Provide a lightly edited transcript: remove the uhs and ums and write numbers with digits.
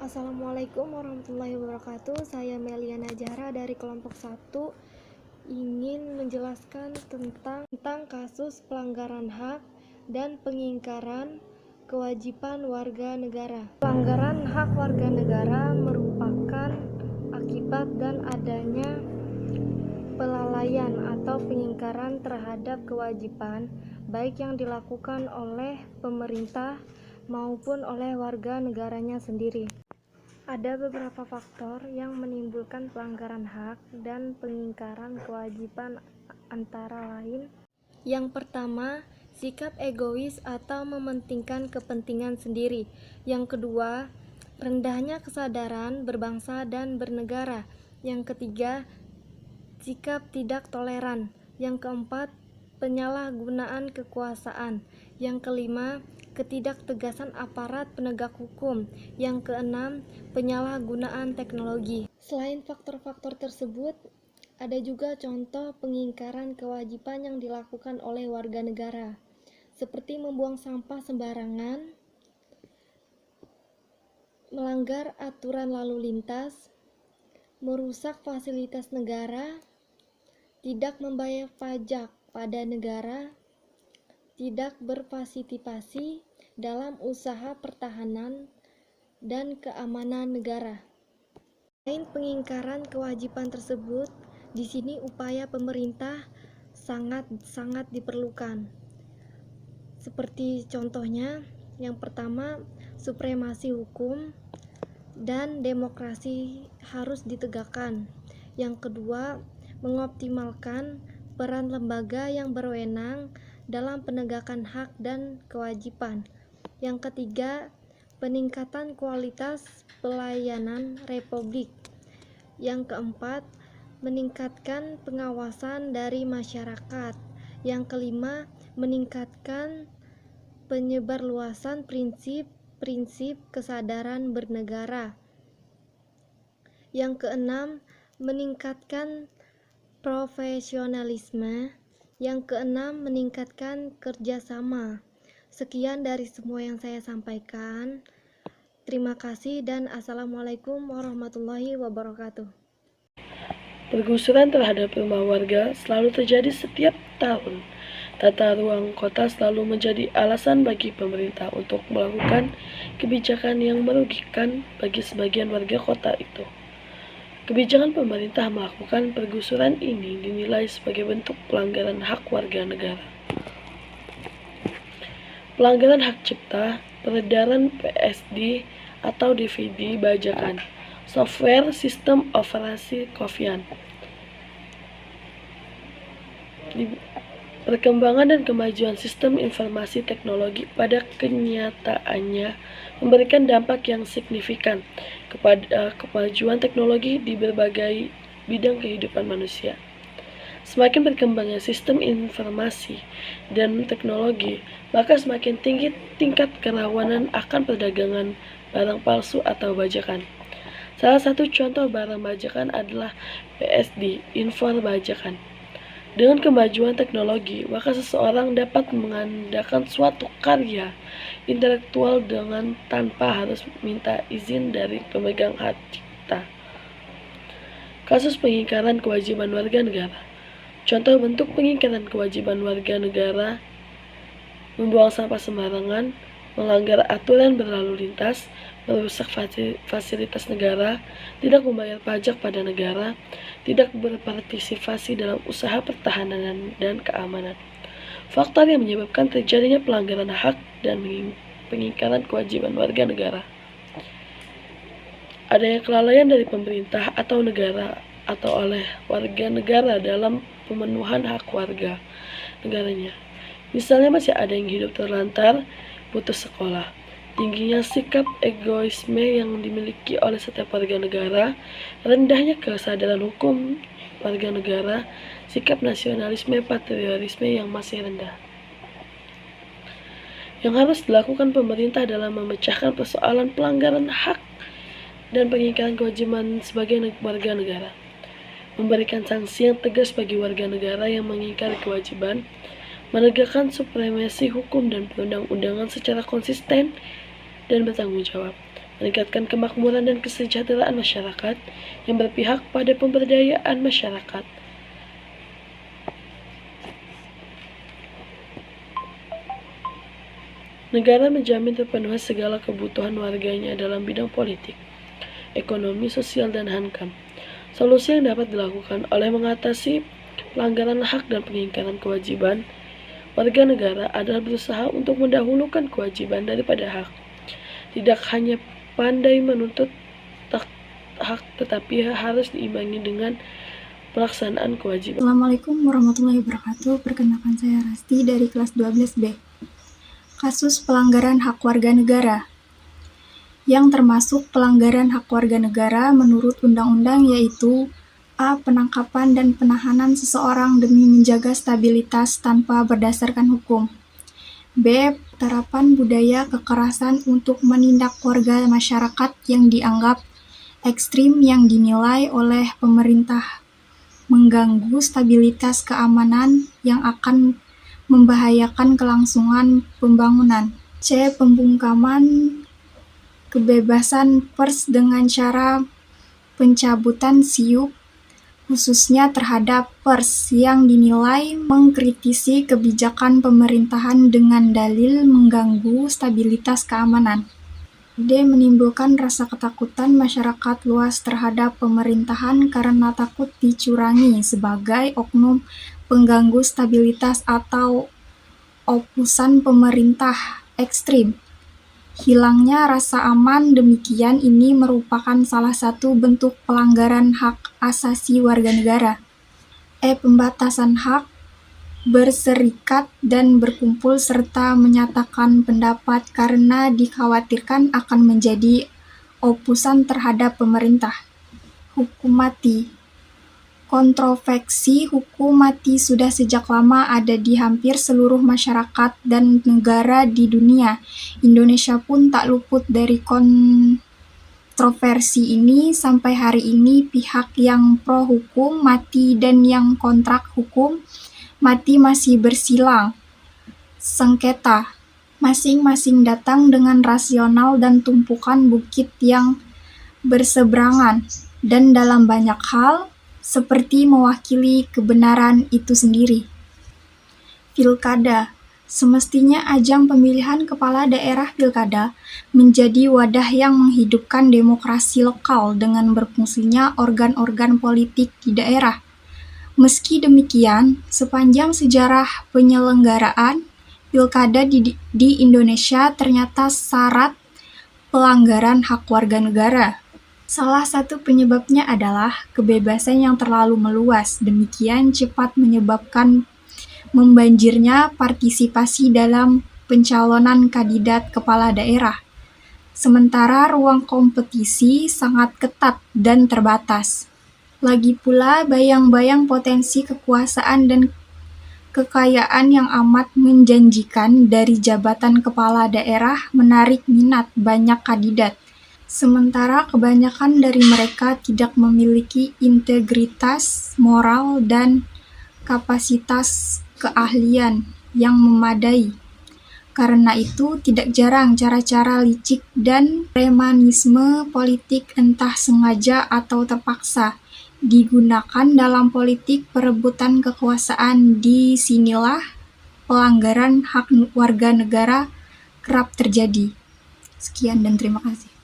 Assalamualaikum warahmatullahi wabarakatuh. Saya Meliana Jahra dari kelompok 1 ingin menjelaskan tentang kasus pelanggaran hak dan pengingkaran kewajiban warga negara. Pelanggaran hak warga negara merupakan akibat dan adanya pelalaian atau pengingkaran terhadap kewajiban baik yang dilakukan oleh pemerintah maupun oleh warga negaranya sendiri. Ada beberapa faktor yang menimbulkan pelanggaran hak dan pengingkaran kewajiban, antara lain: yang pertama, sikap egois atau mementingkan kepentingan sendiri. Yang kedua, rendahnya kesadaran berbangsa dan bernegara. Yang ketiga, sikap tidak toleran. Yang keempat, penyalahgunaan kekuasaan. Yang kelima, ketidaktegasan aparat penegak hukum. Yang keenam, penyalahgunaan teknologi. Selain faktor-faktor tersebut, ada juga contoh pengingkaran kewajiban yang dilakukan oleh warga negara, seperti membuang sampah sembarangan, melanggar aturan lalu lintas, merusak fasilitas negara, tidak membayar pajak pada negara, tidak berpartisipasi dalam usaha pertahanan dan keamanan negara. Selain pengingkaran kewajiban tersebut, di sini upaya pemerintah sangat diperlukan. Seperti contohnya, yang pertama, supremasi hukum dan demokrasi harus ditegakkan. Yang kedua, mengoptimalkan peran lembaga yang berwenang dalam penegakan hak dan kewajiban. Yang ketiga, peningkatan kualitas pelayanan Republik. Yang keempat, meningkatkan pengawasan dari masyarakat. Yang kelima, meningkatkan penyebarluasan prinsip kesadaran bernegara. Yang keenam, meningkatkan profesionalisme. Yang keenam, meningkatkan kerjasama. Sekian dari semua yang saya sampaikan. Terima kasih dan Assalamualaikum warahmatullahi wabarakatuh. Penggusuran terhadap rumah warga selalu terjadi setiap tahun. Tata ruang kota selalu menjadi alasan bagi pemerintah untuk melakukan kebijakan yang merugikan bagi sebagian warga kota itu. Kebijakan pemerintah melakukan penggusuran ini dinilai sebagai bentuk pelanggaran hak warga negara. Pelanggaran hak cipta, peredaran PSD atau DVD bajakan, software sistem operasi Kofian. Perkembangan dan kemajuan sistem informasi teknologi pada kenyataannya memberikan dampak yang signifikan kepada kemajuan teknologi di berbagai bidang kehidupan manusia. Semakin berkembangnya sistem informasi dan teknologi, maka semakin tinggi tingkat kerawanan akan perdagangan barang palsu atau bajakan. Salah satu contoh barang bajakan adalah PSD, inform bajakan. Dengan kemajuan teknologi, maka seseorang dapat mengadakan suatu karya intelektual dengan tanpa harus minta izin dari pemegang hak cipta. Kasus pengingkaran kewajiban warga negara. Contoh bentuk pengingkaran kewajiban warga negara: membuang sampah sembarangan, melanggar aturan berlalu lintas, merusak fasilitas negara, tidak membayar pajak pada negara, tidak berpartisipasi dalam usaha pertahanan dan keamanan. Faktor yang menyebabkan terjadinya pelanggaran hak dan pengingkaran kewajiban warga negara: adanya kelalaian dari pemerintah atau negara atau oleh warga negara dalam pemenuhan hak warga negaranya. Misalnya, masih ada yang hidup terlantar, putus sekolah. Tingginya sikap egoisme yang dimiliki oleh setiap warga negara, rendahnya kesadaran hukum warga negara, sikap nasionalisme patriotisme yang masih rendah. Yang harus dilakukan pemerintah dalam memecahkan persoalan pelanggaran hak dan pengingkaran kewajiban sebagai warga negara: memberikan sanksi yang tegas bagi warga negara yang mengingkari kewajiban, menegakkan supremasi hukum dan perundang-undangan secara konsisten dan bertanggung jawab, meningkatkan kemakmuran dan kesejahteraan masyarakat yang berpihak pada pemberdayaan masyarakat. Negara menjamin terpenuhi segala kebutuhan warganya dalam bidang politik, ekonomi, sosial, dan hankam. Solusi yang dapat dilakukan oleh mengatasi pelanggaran hak dan pengingkaran kewajiban warga negara adalah berusaha untuk mendahulukan kewajiban daripada hak. Tidak hanya pandai menuntut hak, tetapi harus diimbangi dengan pelaksanaan kewajiban. Assalamualaikum warahmatullahi wabarakatuh. Perkenalkan saya Rasti dari kelas 12B. Kasus pelanggaran hak warga negara. Yang termasuk pelanggaran hak warga negara menurut undang-undang yaitu A. Penangkapan dan penahanan seseorang demi menjaga stabilitas tanpa berdasarkan hukum. B. Terapan budaya kekerasan untuk menindak warga masyarakat yang dianggap ekstrim yang dinilai oleh pemerintah mengganggu stabilitas keamanan yang akan membahayakan kelangsungan pembangunan. C. Pembungkaman kebebasan pers dengan cara pencabutan siup khususnya terhadap pers yang dinilai mengkritisi kebijakan pemerintahan dengan dalil mengganggu stabilitas keamanan. D. Menimbulkan rasa ketakutan masyarakat luas terhadap pemerintahan karena takut dicurangi sebagai oknum pengganggu stabilitas atau opusan pemerintah ekstrim. Hilangnya rasa aman demikian ini merupakan salah satu bentuk pelanggaran hak asasi warga negara. E. Pembatasan hak berserikat dan berkumpul serta menyatakan pendapat karena dikhawatirkan akan menjadi opusan terhadap pemerintah. Hukum mati. Kontroversi hukum mati sudah sejak lama ada di hampir seluruh masyarakat dan negara di dunia. Indonesia pun tak luput dari kontroversi ini. Sampai hari ini pihak yang pro hukum mati dan yang kontrak hukum mati masih bersilang sengketa. Masing-masing datang dengan rasional dan tumpukan bukit yang berseberangan dan dalam banyak hal seperti mewakili kebenaran itu sendiri. Pilkada. Semestinya ajang pemilihan kepala daerah pilkada menjadi wadah yang menghidupkan demokrasi lokal dengan berfungsinya organ-organ politik di daerah. Meski demikian, sepanjang sejarah penyelenggaraan pilkada di Indonesia ternyata syarat pelanggaran hak warga negara. Salah satu penyebabnya adalah kebebasan yang terlalu meluas, demikian cepat menyebabkan membanjirnya partisipasi dalam pencalonan kandidat kepala daerah. Sementara ruang kompetisi sangat ketat dan terbatas. Lagi pula bayang-bayang potensi kekuasaan dan kekayaan yang amat menjanjikan dari jabatan kepala daerah menarik minat banyak kandidat. Sementara kebanyakan dari mereka tidak memiliki integritas moral dan kapasitas keahlian yang memadai. Karena itu, tidak jarang cara-cara licik dan premanisme politik entah sengaja atau terpaksa digunakan dalam politik perebutan kekuasaan. Disinilah pelanggaran hak warga negara kerap terjadi. Sekian dan terima kasih.